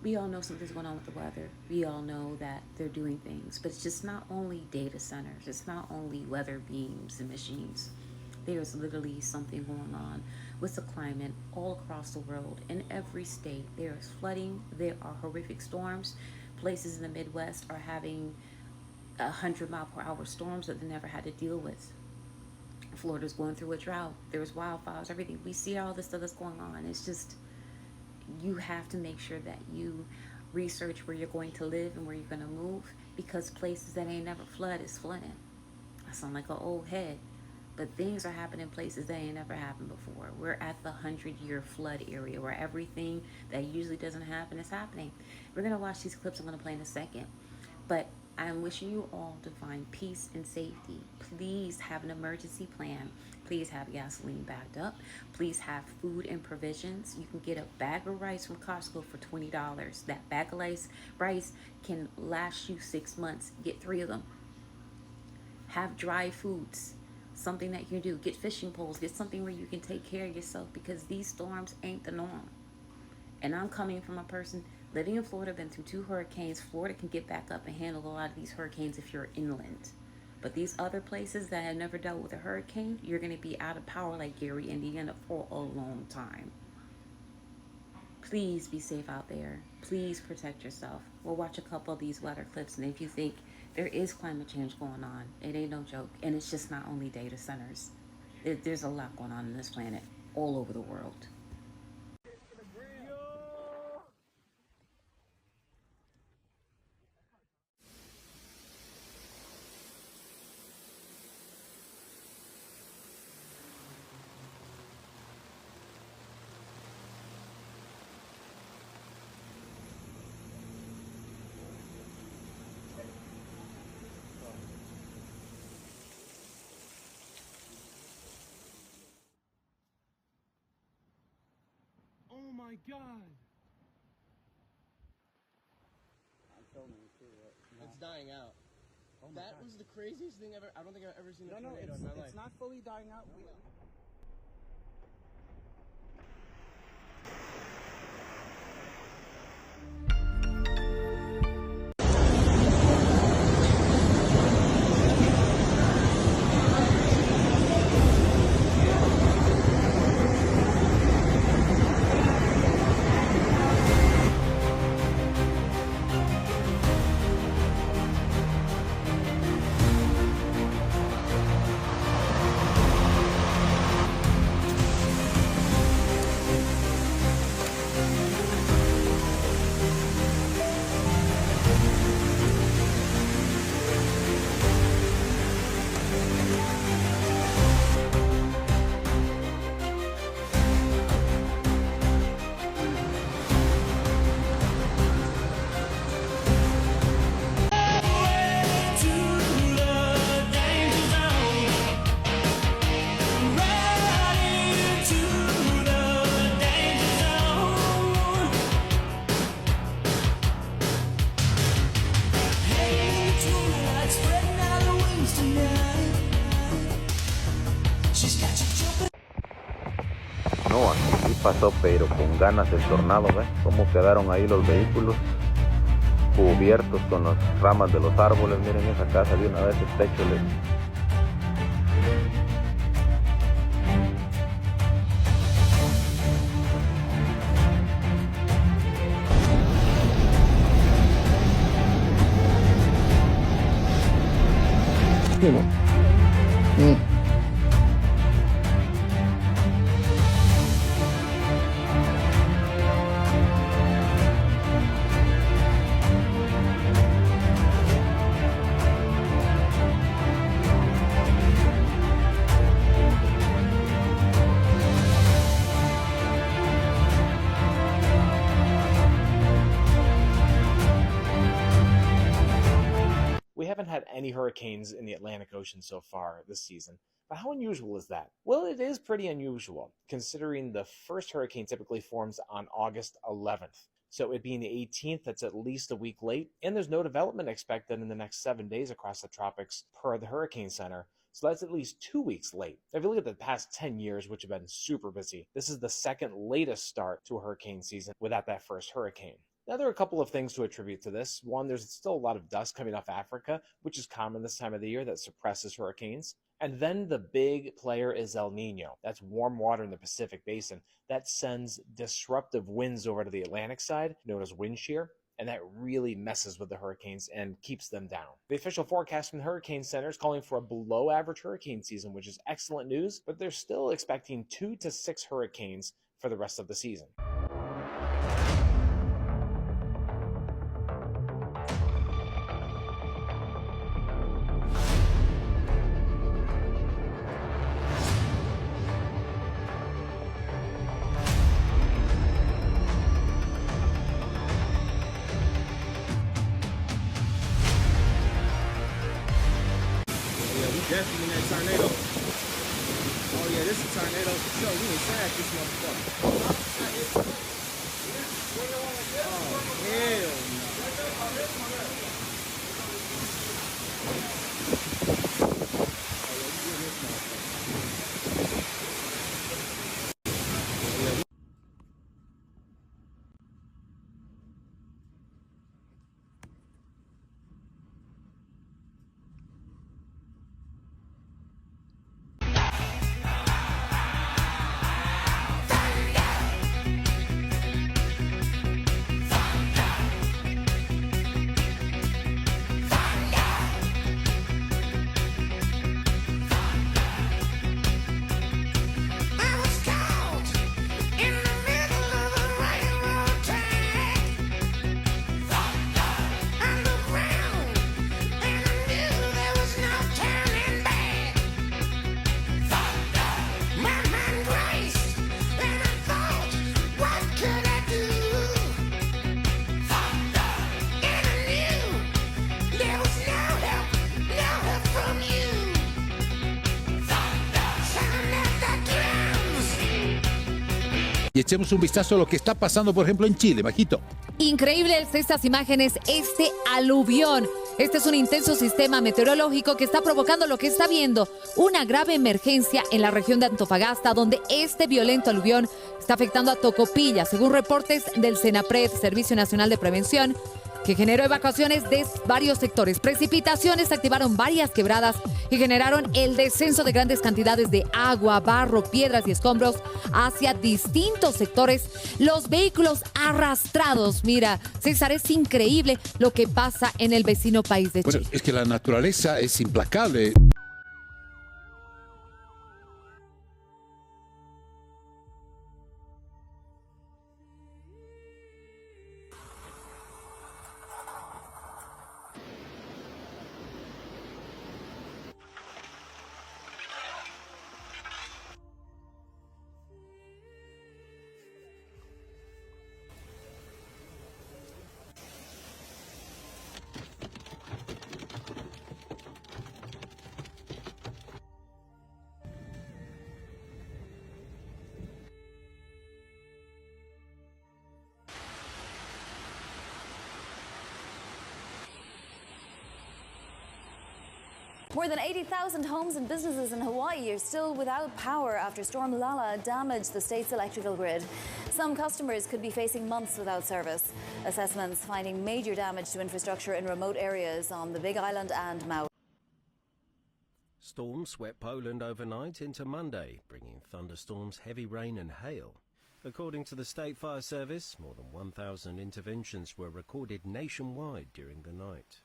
We all know something's going on with the weather. We all know that they're doing things, but it's just not only data centers, it's not only weather beams and machines. There's literally something going on with the climate all across the world. In every state, there is flooding, there are horrific storms. Places in the Midwest are having 100-mile-per-hour storms that they never had to deal with. Florida's going through a drought. There's wildfires, everything. We see all this stuff that's going on. It's just, you have to make sure that you research where you're going to live and where you're going to move, because places that ain't never flood is flooding. I sound like an old head, but things are happening places that ain't never happened before. We're at the 100-year flood area where everything that usually doesn't happen is happening. We're going to watch these clips I'm going to play in a second, but I'm wishing you all to find peace and safety. Please have an emergency plan. Please have gasoline backed up. Please have food and provisions. You can get a bag of rice from Costco for $20. That bag of rice can last you 6 months. Get 3 of them. Have dry foods, something that you can do. Get fishing poles. Get something where you can take care of yourself, because these storms ain't the norm. And I'm coming from a person living in Florida, been through 2 hurricanes. Florida can get back up and handle a lot of these hurricanes if you're inland. But these other places that have never dealt with a hurricane, you're going to be out of power like Gary, Indiana for a long time. Please be safe out there. Please protect yourself. We'll watch a couple of these weather clips, and if you think there is climate change going on, it ain't no joke. And it's just not only data centers. There's a lot going on in this planet all over the world. Oh my god! It's dying out. Oh that was the craziest thing ever. I don't think I've ever seen a tornado in my life. It's not fully dying out. No, aquí sí pasó, pero con ganas el tornado, ¿ves? Cómo quedaron ahí los vehículos cubiertos con las ramas de los árboles. Miren esa casa, de una vez el techo les... We haven't had any hurricanes in the Atlantic Ocean so far this season. But how unusual is that? Well, it is pretty unusual, considering the first hurricane typically forms on August 11th. So it being the 18th, that's at least a week late, and there's no development expected in the next 7 days across the tropics per the Hurricane Center. So that's at least 2 weeks late. If you look at the past 10 years, which have been super busy, this is the second latest start to a hurricane season without that first hurricane. Now, there are a couple of things to attribute to this. One, there's still a lot of dust coming off Africa, which is common this time of the year, that suppresses hurricanes. And then the big player is El Nino. That's warm water in the Pacific Basin that sends disruptive winds over to the Atlantic side, known as wind shear, and that really messes with the hurricanes and keeps them down. The official forecast from the Hurricane Center is calling for a below average hurricane season, which is excellent news, but they're still expecting 2 to 6 hurricanes for the rest of the season. Definitely in that tornado. Oh yeah, this is a tornado for sure. We inside this motherfucker. Oh hell Y echemos un vistazo a lo que está pasando, por ejemplo, en Chile, Majito. Increíbles estas imágenes, este aluvión. Este es un intenso sistema meteorológico que está provocando lo que está viendo, una grave emergencia en la región de Antofagasta, donde este violento aluvión está afectando a Tocopilla, según reportes del CENAPRED, Servicio Nacional de Prevención, que generó evacuaciones de varios sectores. Precipitaciones activaron varias quebradas y generaron el descenso de grandes cantidades de agua, barro, piedras y escombros hacia distintos sectores. Los vehículos arrastrados. Mira, César, es increíble lo que pasa en el vecino país de Chile. Bueno, es que la naturaleza es implacable. More than 80,000 homes and businesses in Hawaii are still without power after Storm Lala damaged the state's electrical grid. Some customers could be facing months without service. Assessments finding major damage to infrastructure in remote areas on the Big Island and Maui. Storms swept Poland overnight into Monday, bringing thunderstorms, heavy rain and hail. According to the State Fire Service, more than 1,000 interventions were recorded nationwide during the night.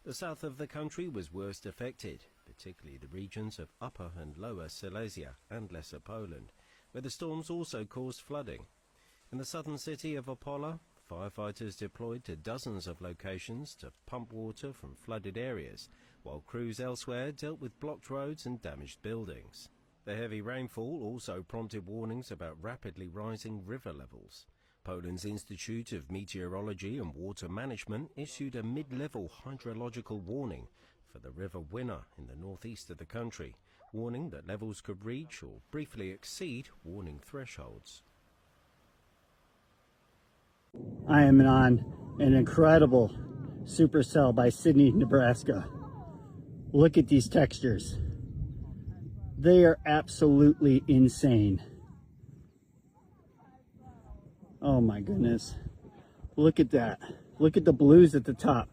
The south of the country was worst affected, particularly the regions of Upper and Lower Silesia and Lesser Poland, where the storms also caused flooding. In the southern city of Opola, firefighters deployed to dozens of locations to pump water from flooded areas, while crews elsewhere dealt with blocked roads and damaged buildings. The heavy rainfall also prompted warnings about rapidly rising river levels. Poland's Institute of Meteorology and Water Management issued a mid-level hydrological warning for the River Winner in the northeast of the country, warning that levels could reach or briefly exceed warning thresholds. I am on an incredible supercell by Sydney, Nebraska. Look at these textures. They are absolutely insane. Oh my goodness. Look at that. Look at the blues at the top.